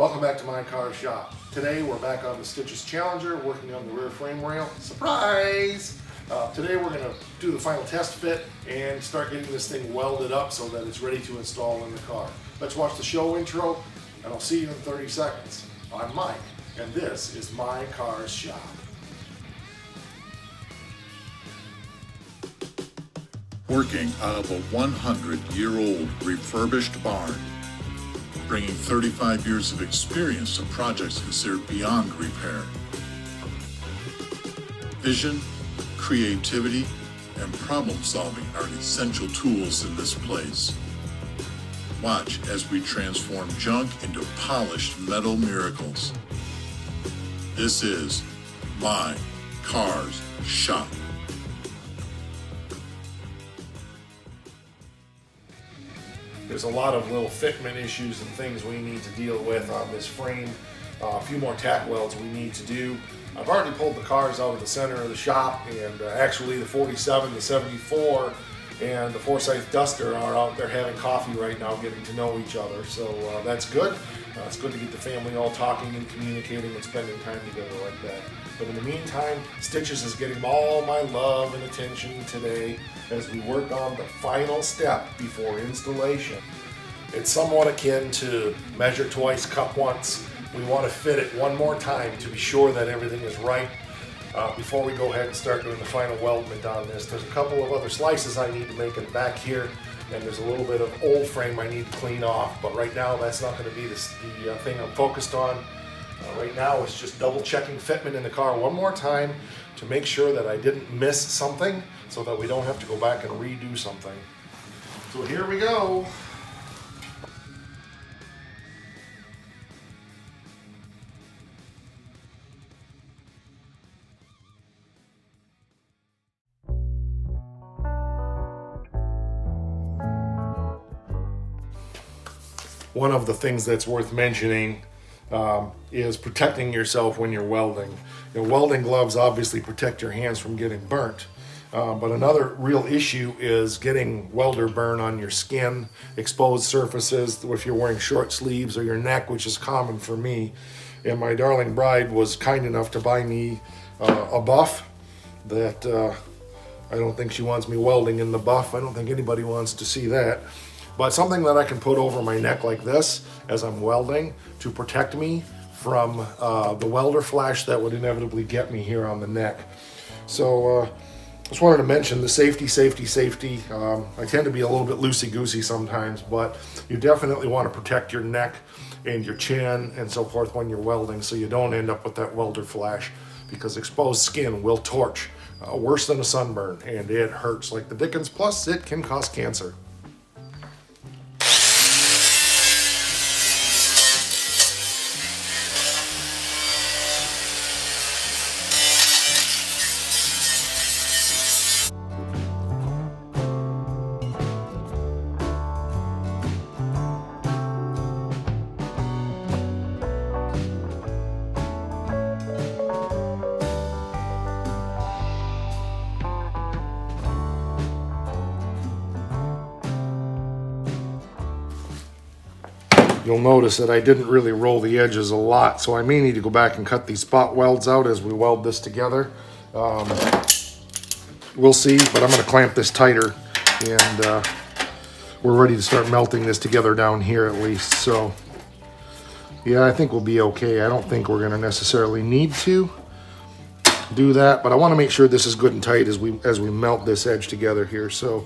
Welcome back to my car shop. Today we're back on the Stitches Challenger working on the rear frame rail. Surprise! Today we're going to do the final test fit and start getting this thing welded up so that it's ready to install in the car. Let's watch the show intro and I'll see you in 30 seconds. I'm Mike and this is my car's shop. Working out of a 100-year-old refurbished barn, bringing 35 years of experience to projects considered beyond repair. Vision, creativity, and problem solving are essential tools in this place. Watch as we transform junk into polished metal miracles. This is my car's shop. There's a lot of little fitment issues and things we need to deal with on this frame. A few more tack welds we need to do. I've already pulled the cars out of the center of the shop, and actually the 47, the 74, and the Forsyth Duster are out there having coffee right now, getting to know each other. So that's good. It's good to get the family all talking and communicating and spending time together like that. But in the meantime, Stitches is getting all my love and attention today as we work on the final step before installation. It's somewhat akin to measure twice, cut once. We want to fit it one more time to be sure that everything is right before we go ahead and start doing the final weldment on this. There's a couple of other slices I need to make in the back here, and there's a little bit of old frame I need to clean off, but right now that's not going to be the thing I'm focused on. Right now it's just double checking fitment in the car one more time to make sure that I didn't miss something so that we don't have to go back and redo something. So here we go. One of the things that's worth mentioning is protecting yourself when you're welding. You know, welding gloves obviously protect your hands from getting burnt, but another real issue is getting welder burn on your skin, exposed surfaces, if you're wearing short sleeves, or your neck, which is common for me. And my darling bride was kind enough to buy me a buff that I don't think she wants me welding in the buff. I don't think anybody wants to see that. But something that I can put over my neck like this as I'm welding to protect me from the welder flash that would inevitably get me here on the neck. So just wanted to mention the safety. I tend to be a little bit loosey-goosey sometimes, but you definitely want to protect your neck and your chin and so forth when you're welding so you don't end up with that welder flash, because exposed skin will torch worse than a sunburn, and it hurts like the dickens, plus it can cause cancer. You'll notice that I didn't really roll the edges a lot, so I may need to go back and cut these spot welds out as we weld this together. We'll see, but I'm going to clamp this tighter, and we're ready to start melting this together down here at least. So yeah, I think we'll be okay. I don't think we're going to necessarily need to do that, but I want to make sure this is good and tight as we melt this edge together here. So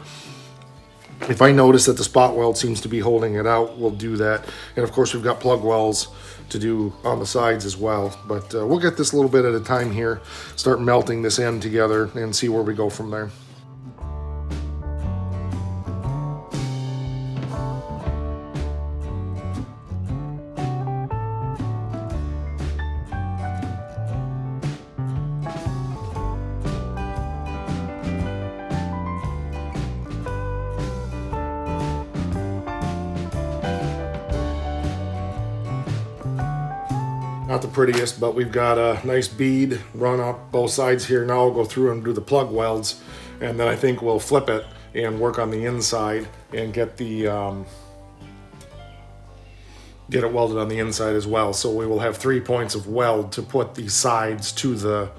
if I notice that the spot weld seems to be holding it out, we'll do that. And of course, we've got plug welds to do on the sides as well. But we'll get this a little bit at a time here, start melting this end together, and see where we go from there. Not the prettiest, but we've got a nice bead run up both sides here. Now I'll go through and do the plug welds, and then I think we'll flip it and work on the inside and get the get it welded on the inside as well. So we will have 3 points of weld to put the sides to the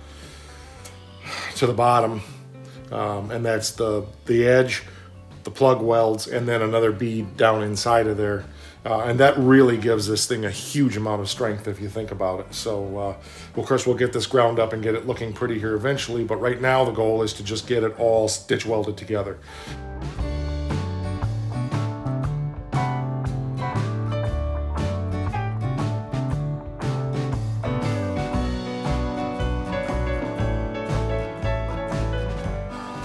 bottom, and that's the edge, the plug welds, and then another bead down inside of there. And that really gives this thing a huge amount of strength if you think about it. So of course we'll get this ground up and get it looking pretty here eventually, but right now the goal is to just get it all stitch welded together.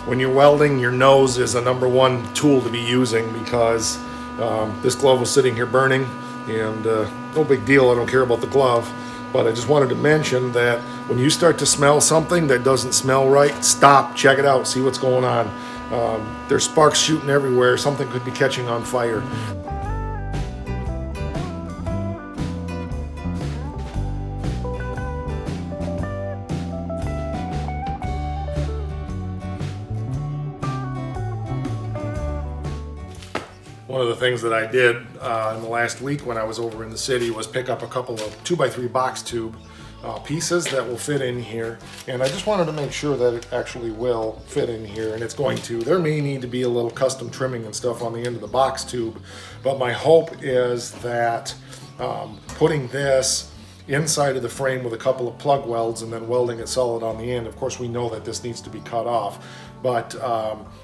When you're welding, your nose is a #1 tool to be using, because this glove was sitting here burning, and no big deal, I don't care about the glove, but I just wanted to mention that when you start to smell something that doesn't smell right, stop, check it out, see what's going on. There's sparks shooting everywhere, something could be catching on fire. One of the things that I did in the last week when I was over in the city was pick up a couple of 2x3 box tube pieces that will fit in here, and I just wanted to make sure that it actually will fit in here, and it's going to. There may need to be a little custom trimming and stuff on the end of the box tube, but my hope is that putting this inside of the frame with a couple of plug welds and then welding it solid on the end. Of course, we know that this needs to be cut off, but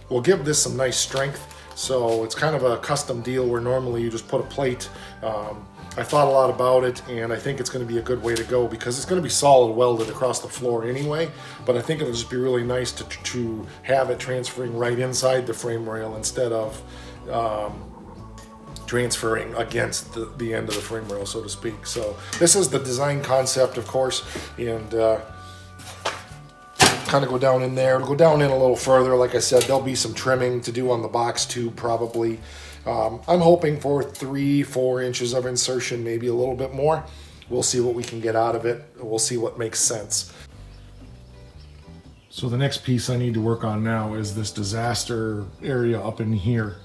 we'll give this some nice strength. So it's kind of a custom deal where normally you just put a plate. I thought a lot about it, and I think it's going to be a good way to go, because it's going to be solid welded across the floor anyway, but I think it'll just be really nice to have it transferring right inside the frame rail instead of transferring against the end of the frame rail, so to speak. So this is the design concept, of course, and kind of go down in there. It'll go down in a little further. Like I said, there'll be some trimming to do on the box tube probably. I'm hoping for 3-4 inches of insertion, maybe a little bit more. We'll see what we can get out of it. We'll see what makes sense. So the next piece I need to work on now is this disaster area up in here,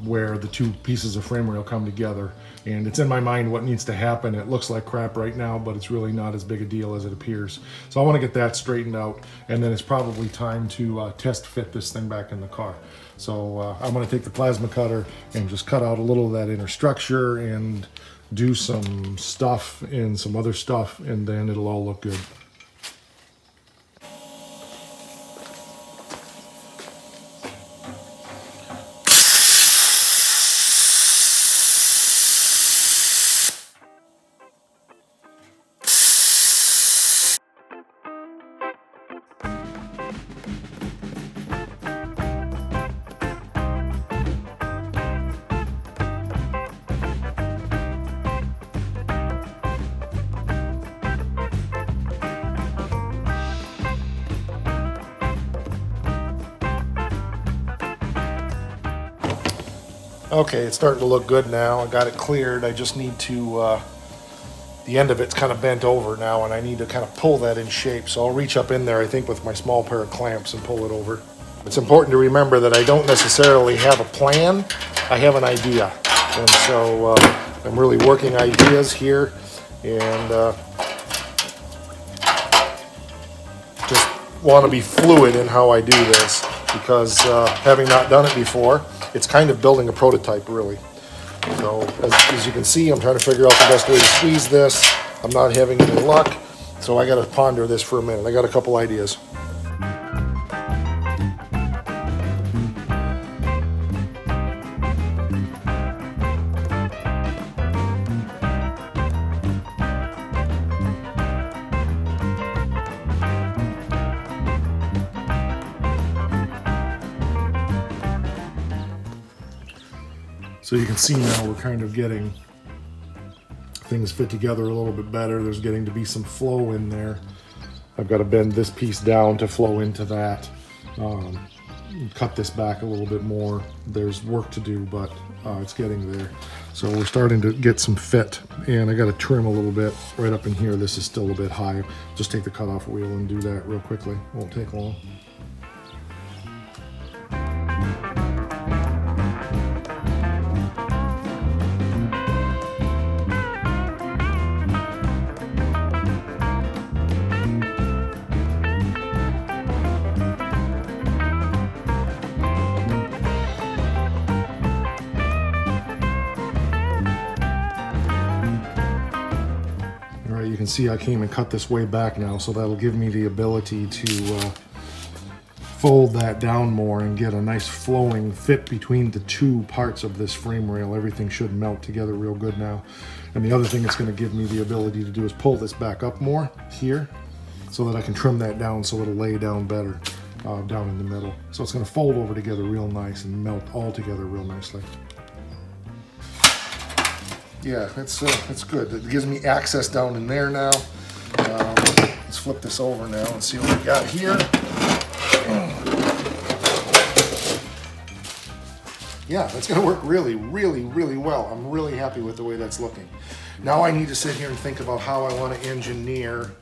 where the 2 pieces of frame rail come together. And it's in my mind what needs to happen. It looks like crap right now, but it's really not as big a deal as it appears. So I want to get that straightened out, and then it's probably time to test fit this thing back in the car. So I'm going to take the plasma cutter and just cut out a little of that inner structure and do some stuff and some other stuff, and then it'll all look good. Okay, it's starting to look good now. I got it cleared. I just need to, the end of it's kind of bent over now, and I need to kind of pull that in shape. So I'll reach up in there, I think, with my small pair of clamps and pull it over. It's important to remember that I don't necessarily have a plan. I have an idea. And so I'm really working ideas here, and just want to be fluid in how I do this, because having not done it before, it's kind of building a prototype, really. So as you can see, I'm trying to figure out the best way to squeeze this. I'm not having any luck, so I got to ponder this for a minute. I got a couple ideas. So you can see now we're kind of getting things fit together a little bit better. There's getting to be some flow in there. I've got to bend this piece down to flow into that. Cut this back a little bit more. There's work to do, but it's getting there. So we're starting to get some fit, and I got to trim a little bit right up in here. This is still a bit high. Just take the cutoff wheel and do that real quickly. Won't take long. see, I came and cut this way back now, so that'll give me the ability to fold that down more and get a nice flowing fit between the two parts of this frame rail. Everything should melt together real good now. And the other thing it's going to give me the ability to do is pull this back up more here so that I can trim that down so it'll lay down better down in the middle. So it's going to fold over together real nice and melt all together real nicely. Yeah, it's good. It gives me access down in there now. Let's flip this over now and see what we got here. Yeah, that's going to work really, really, really well. I'm really happy with the way that's looking. Now I need to sit here and think about how I want to engineer.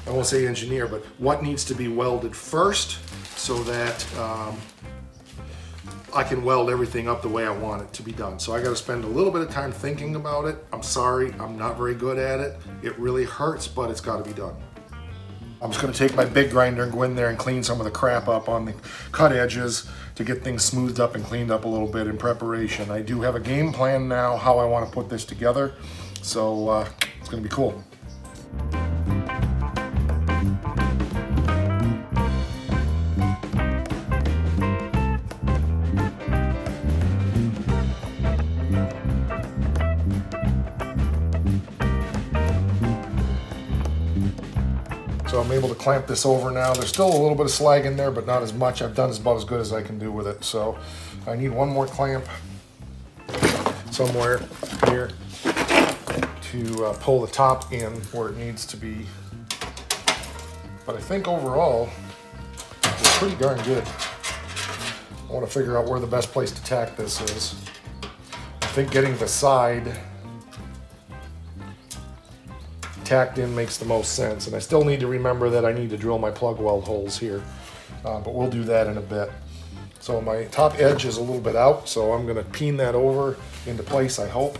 I won't say engineer, but what needs to be welded first so that I can weld everything up the way I want it to be done. So I got to spend a little bit of time thinking about it. I'm sorry, I'm not very good at it. It really hurts, but it's got to be done. I'm just going to take my big grinder and go in there and clean some of the crap up on the cut edges to get things smoothed up and cleaned up a little bit in preparation. I do have a game plan now how I want to put this together, so it's going to be cool. So I'm able to clamp this over now. There's still a little bit of slag in there, but not as much. I've done about as good as I can do with it. So I need one more clamp somewhere here to pull the top in where it needs to be. But I think overall, it's pretty darn good. I want to figure out where the best place to tack this is. I think getting the side tacked in makes the most sense, and I still need to remember that I need to drill my plug weld holes here, but we'll do that in a bit. So my top edge is a little bit out, so I'm going to peen that over into place, I hope.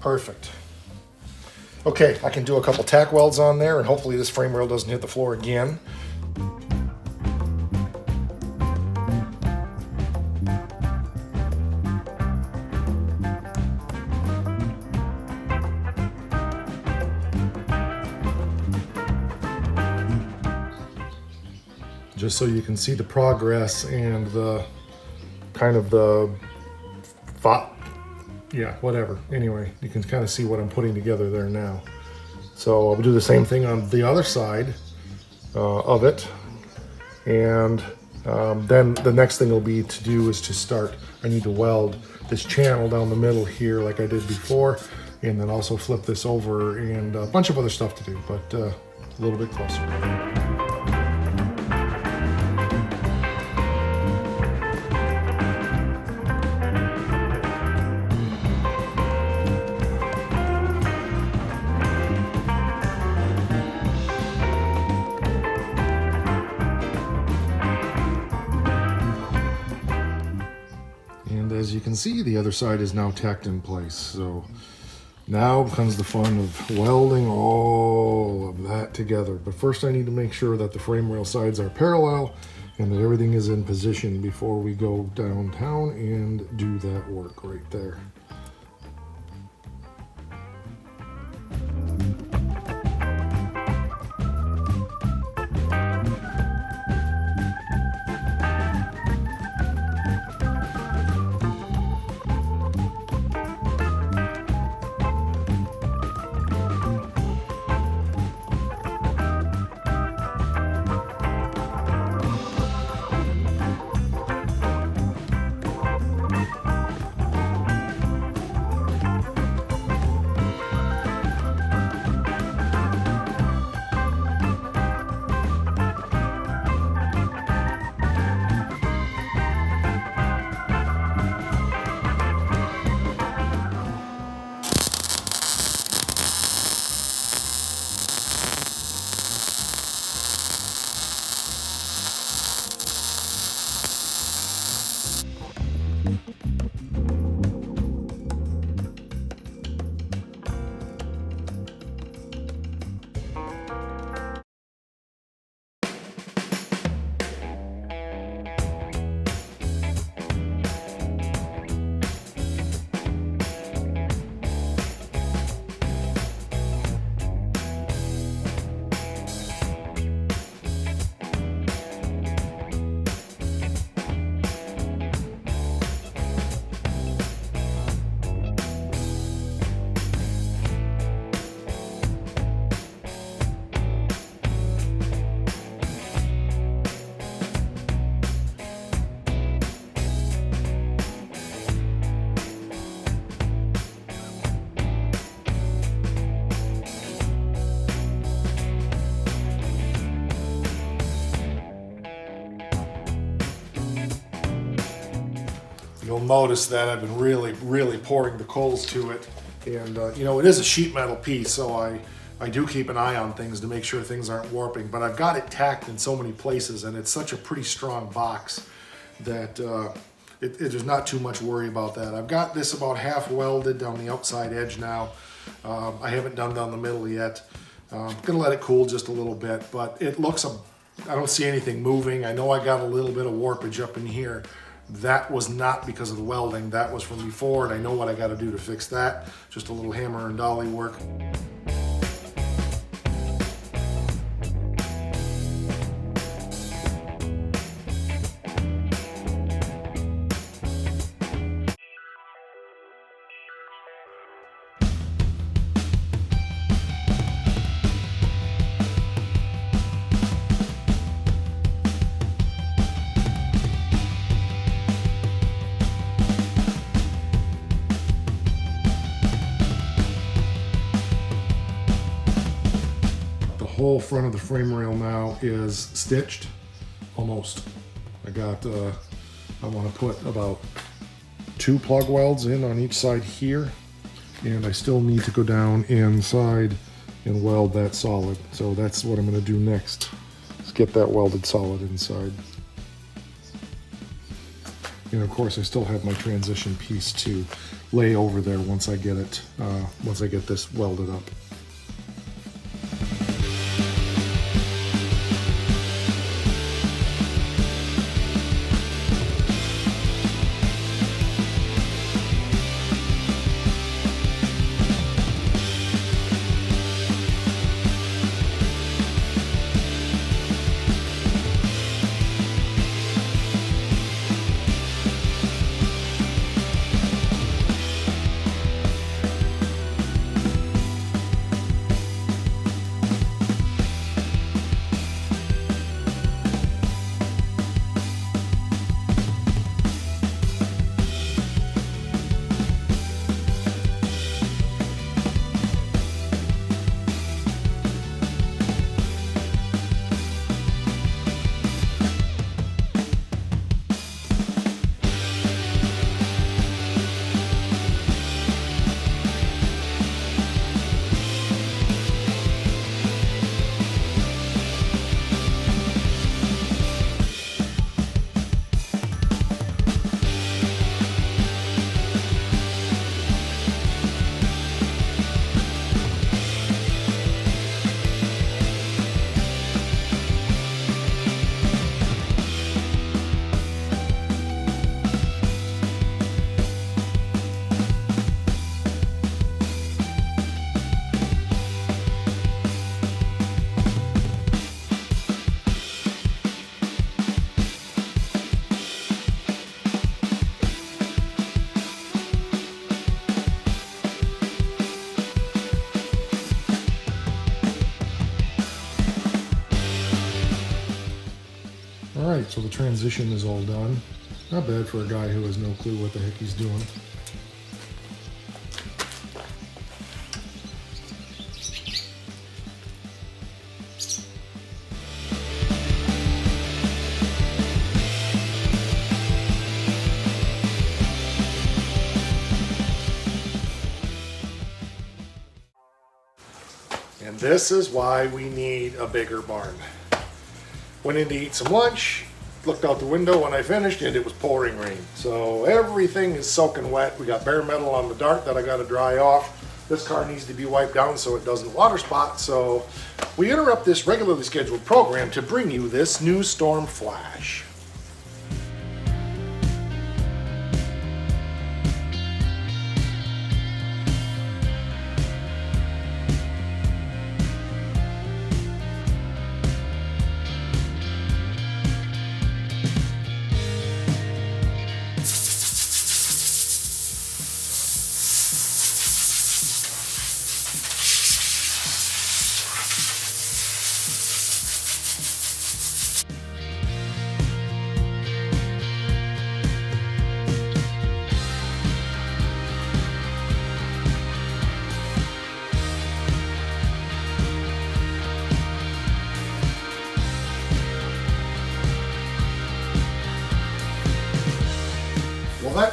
Perfect. Okay, I can do a couple tack welds on there, and hopefully this frame rail doesn't hit the floor again. Just so you can see the progress and the kind of the yeah, whatever. Anyway, you can kind of see what I'm putting together there now. So I'll do the same thing on the other side of it. And then the next thing will be to do is to start, I need to weld this channel down the middle here like I did before, and then also flip this over and a bunch of other stuff to do, but a little bit closer. As you can see, the other side is now tacked in place. So now comes the fun of welding all of that together. But first I need to make sure that the frame rail sides are parallel and that everything is in position before we go downtown and do that work right there. you'll notice that I've been really pouring the coals to it. And you know, it is a sheet metal piece, so I do keep an eye on things to make sure things aren't warping, but I've got it tacked in so many places, and it's such a pretty strong box that there's not too much worry about that. I've got this about half welded down the outside edge now. I haven't done down the middle yet. I'm gonna let it cool just a little bit, but it looks, I don't see anything moving. I know I got a little bit of warpage up in here. That was not because of the welding, that was from before, and I know what I gotta do to fix that. Just a little hammer and dolly work. The whole front of the frame rail now is stitched, almost. I want to put about 2 plug welds in on each side here, and I still need to go down inside and weld that solid. So that's what I'm going to do next, is get that welded solid inside. And of course I still have my transition piece to lay over there once I get it, once I get this welded up. Alright, so the transition is all done. Not bad for a guy who has no clue what the heck he's doing. And this is why we need a bigger barn. Went in to eat some lunch, looked out the window when I finished, and it was pouring rain. So everything is soaking wet. We got bare metal on the dart that I got to dry off. This car needs to be wiped down so it doesn't water spot. So we interrupt this regularly scheduled program to bring you this new storm flash.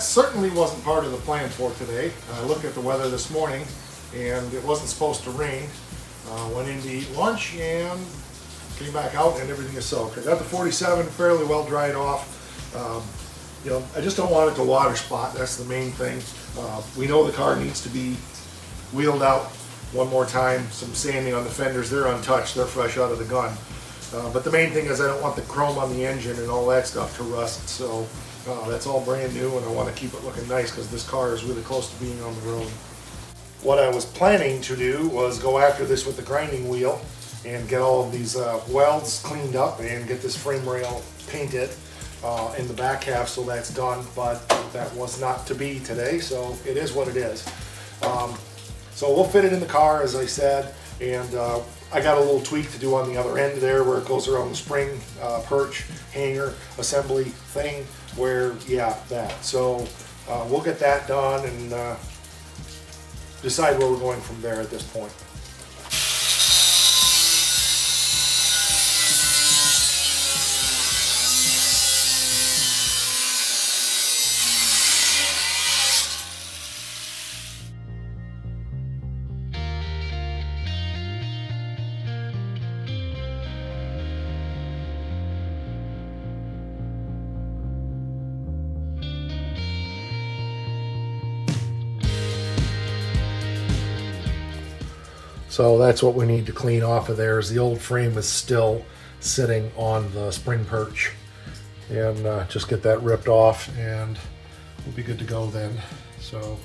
that certainly wasn't part of the plan for today. I looked at the weather this morning and it wasn't supposed to rain. Went in to eat lunch and came back out and everything is soaked. I got the 47 fairly well dried off. You know, I just don't want it to water spot. That's the main thing. We know the car needs to be wheeled out one more time. Some sanding on the fenders. They're untouched. They're fresh out of the gun. But the main thing is I don't want the chrome on the engine and all that stuff to rust. So that's all brand new and I want to keep it looking nice because this car is really close to being on the road. What I was planning to do was go after this with the grinding wheel and get all of these welds cleaned up and get this frame rail painted in the back half, so that's done, but that was not to be today, so it is what it is. So we'll fit it in the car, as I said, and I got a little tweak to do on the other end there where it goes around the spring perch hanger assembly thing where, yeah, that. So we'll get that done and decide where we're going from there at this point. So that's what we need to clean off of there. Is the old frame is still sitting on the spring perch, and just get that ripped off and we'll be good to go then. So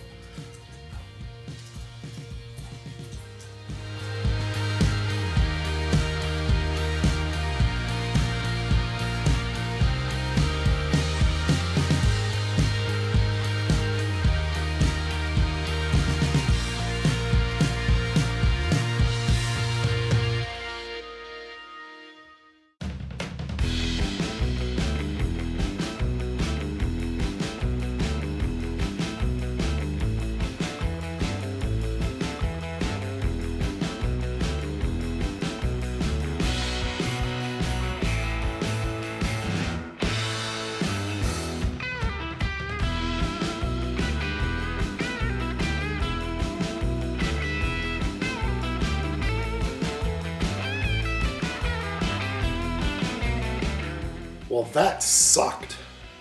well, that sucked,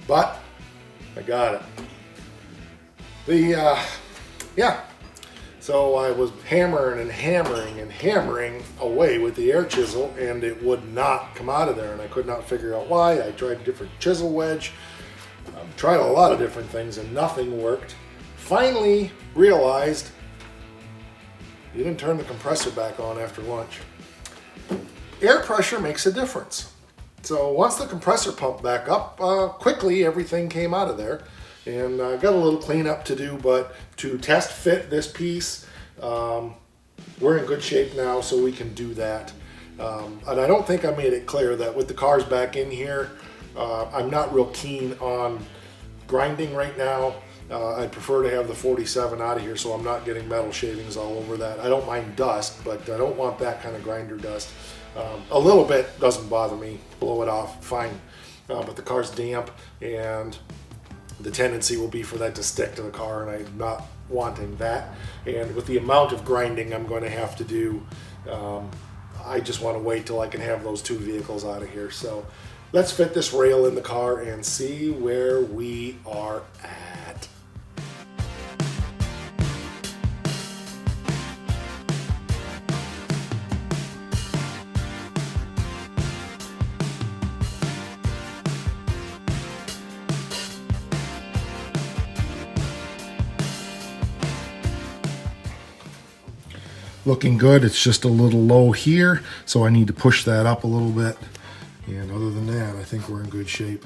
but I got it. Yeah, so I was hammering and hammering and hammering away with the air chisel and it would not come out of there, and I could not figure out why. I tried a different chisel wedge, tried a lot of different things and nothing worked. Finally realized you didn't turn the compressor back on after lunch. Air pressure makes a difference. So once the compressor pumped back up, quickly everything came out of there, and got a little cleanup to do, but to test fit this piece, we're in good shape now, so we can do that. And I don't think I made it clear that with the cars back in here, I'm not real keen on grinding right now. I'd prefer to have the 47 out of here so I'm not getting metal shavings all over that. I don't mind dust, but I don't want that kind of grinder dust. A little bit doesn't bother me, blow it off, fine. But the car's damp and the tendency will be for that to stick to the car, and I'm not wanting that. And with the amount of grinding I'm going to have to do, I just want to wait till I can have those two vehicles out of here. So let's fit this rail in the car and see where we are at. Looking good. It's just a little low here, so I need to push that up a little bit. And other than that, I think we're in good shape.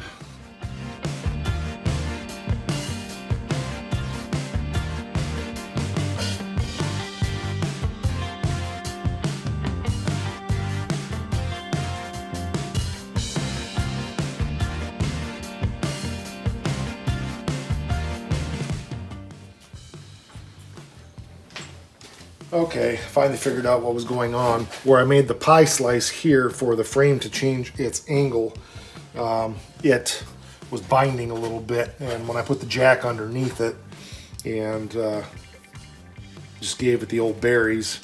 Okay, finally figured out what was going on. Where I made the pie slice here for the frame to change its angle, it was binding a little bit, and when I put the jack underneath it and just gave it the old berries,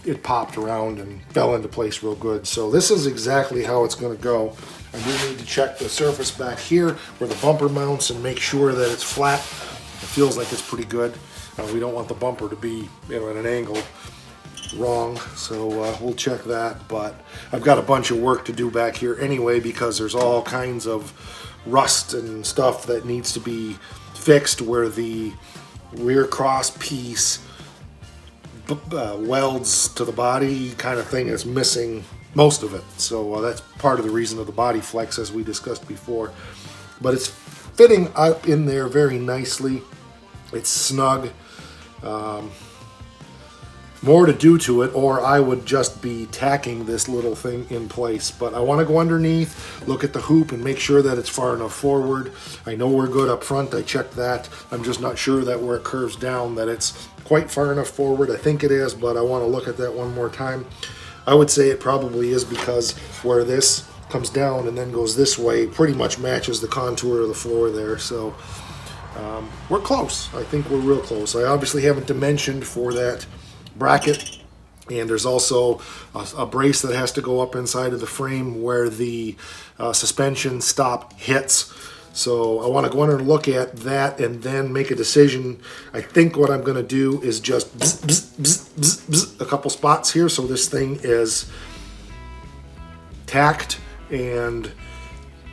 it popped around and fell into place real good. So this is exactly how it's going to go. I do need to check the surface back here where the bumper mounts and make sure that it's flat. It feels like it's pretty good. We don't want the bumper to be, at an angle wrong, so we'll check that. But I've got a bunch of work to do back here anyway, because there's all kinds of rust and stuff that needs to be fixed where the rear cross piece welds to the body kind of thing is missing most of it. So that's part of the reason of the body flex, as we discussed before. But it's fitting up in there very nicely. It's snug. More to do to it, or I would just be tacking this little thing in place. But I want to go underneath, look at the hoop, and make sure that it's far enough forward. I know we're good up front. I checked that. I'm just not sure that where it curves down, that it's quite far enough forward. I think it is, but I want to look at that one more time. I would say it probably is, because where this comes down and then goes this way pretty much matches the contour of the floor there. So we're close. I think we're real close. I obviously haven't dimensioned for that bracket, and there's also a brace that has to go up inside of the frame where the suspension stop hits. So I want to go under and look at that and then make a decision. I think what I'm going to do is just bzz, bzz, bzz, bzz, bzz, a couple spots here so this thing is tacked and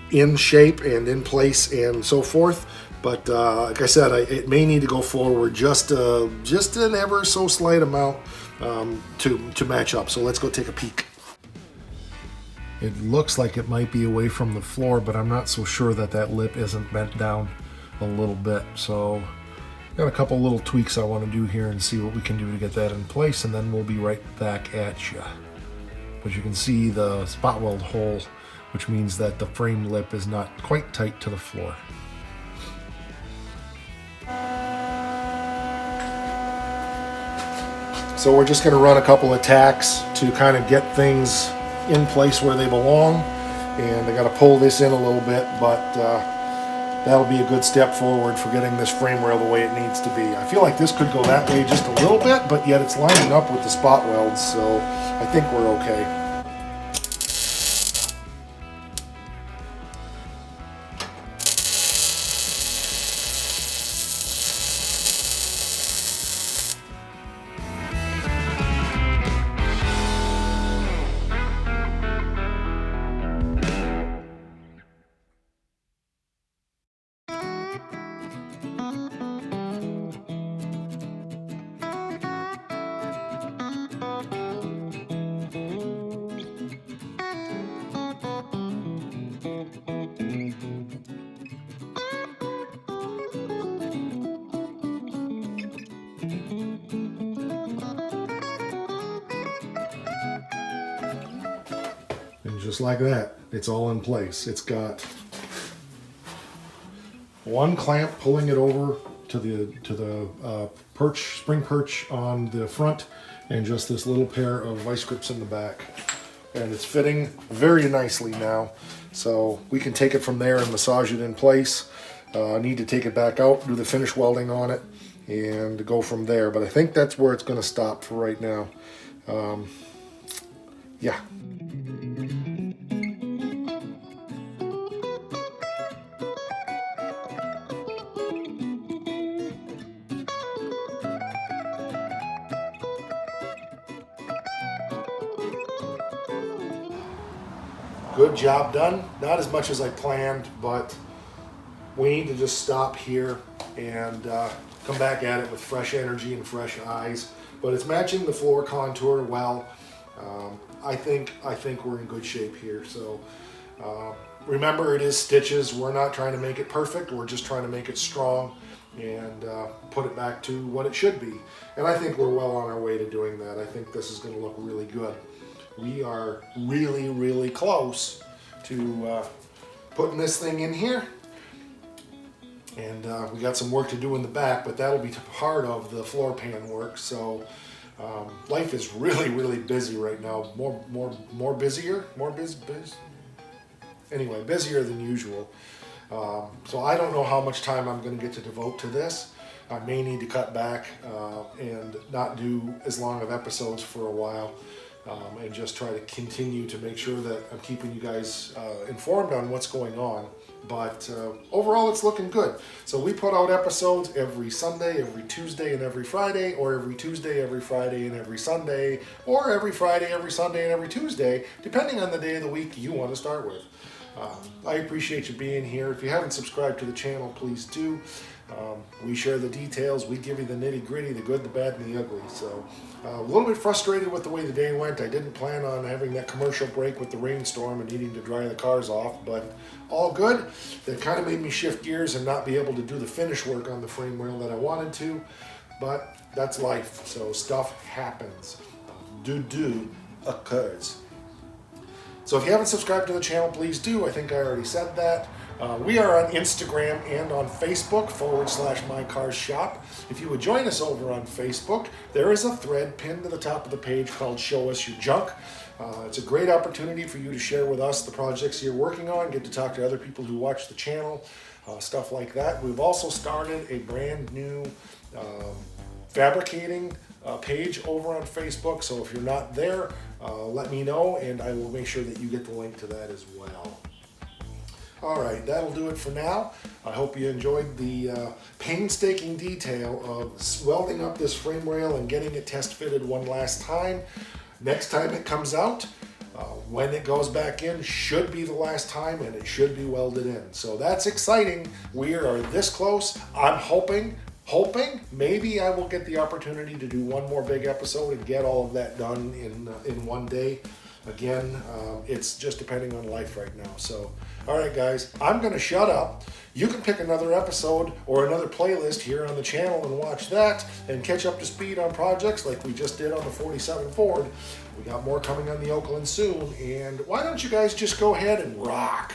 in shape and in place and so forth. But like I said, it may need to go forward just an ever so slight amount to match up. So let's go take a peek. It looks like it might be away from the floor, but I'm not so sure that that lip isn't bent down a little bit. So got a couple little tweaks I want to do here and see what we can do to get that in place, and then we'll be right back at you. But you can see the spot weld hole, which means that the frame lip is not quite tight to the floor. So we're just going to run a couple of tacks to kind of get things in place where they belong, and I got to pull this in a little bit, but that'll be a good step forward for getting this frame rail the way it needs to be. I feel like this could go that way just a little bit, but yet it's lining up with the spot welds, so I think we're okay. And just like that, it's all in place. It's got one clamp pulling it over to the perch, spring perch on the front, and just this little pair of vice grips in the back. And it's fitting very nicely now. So we can take it from there and massage it in place. I need to take it back out, do the finish welding on it, and go from there. But I think that's where it's going to stop for right now. Yeah. Good job done. Not as much as I planned, but we need to just stop here and come back at it with fresh energy and fresh eyes. But it's matching the floor contour well. I think we're in good shape here. So remember, it is stitches. We're not trying to make it perfect. We're just trying to make it strong and put it back to what it should be. And I think we're well on our way to doing that. I think this is going to look really good. We are really, really close to putting this thing in here. And we got some work to do in the back, but that'll be part of the floor pan work. So life is really, really busy right now. Busier than usual. So I don't know how much time I'm going to get to devote to this. I may need to cut back and not do as long of episodes for a while, and just try to continue to make sure that I'm keeping you guys informed on what's going on. But overall, it's looking good. So we put out episodes every Sunday, every Tuesday, and every Friday, or every Tuesday, every Friday, and every Sunday, or every Friday, every Sunday, and every Tuesday, depending on the day of the week you want to start with. I appreciate you being here. If you haven't subscribed to the channel, please do. We share the details. We give you the nitty-gritty, the good, the bad, and the ugly. So a little bit frustrated with the way the day went. I didn't plan on having that commercial break with the rainstorm and needing to dry the cars off, but all good. That kind of made me shift gears and not be able to do the finish work on the frame rail that I wanted to, but that's life. So stuff happens. Do occurs. So if you haven't subscribed to the channel, please do. I think I already said that. We are on Instagram and on Facebook /MyCarsShop. If you would join us over on Facebook, there is a thread pinned to the top of the page called Show Us Your Junk. It's a great opportunity for you to share with us the projects you're working on, get to talk to other people who watch the channel, stuff like that. We've also started a brand new fabricating page over on Facebook, so if you're not there, let me know and I will make sure that you get the link to that as well. All right, that'll do it for now. I hope you enjoyed the painstaking detail of welding up this frame rail and getting it test fitted one last time. Next time it comes out, when it goes back in, should be the last time, and it should be welded in. So that's exciting. We are this close. I'm hoping maybe I will get the opportunity to do one more big episode and get all of that done in one day. Again, it's just depending on life right now. So, all right, guys, I'm going to shut up. You can pick another episode or another playlist here on the channel and watch that and catch up to speed on projects like we just did on the 47 Ford. We got more coming on the Oakland soon. And why don't you guys just go ahead and rock?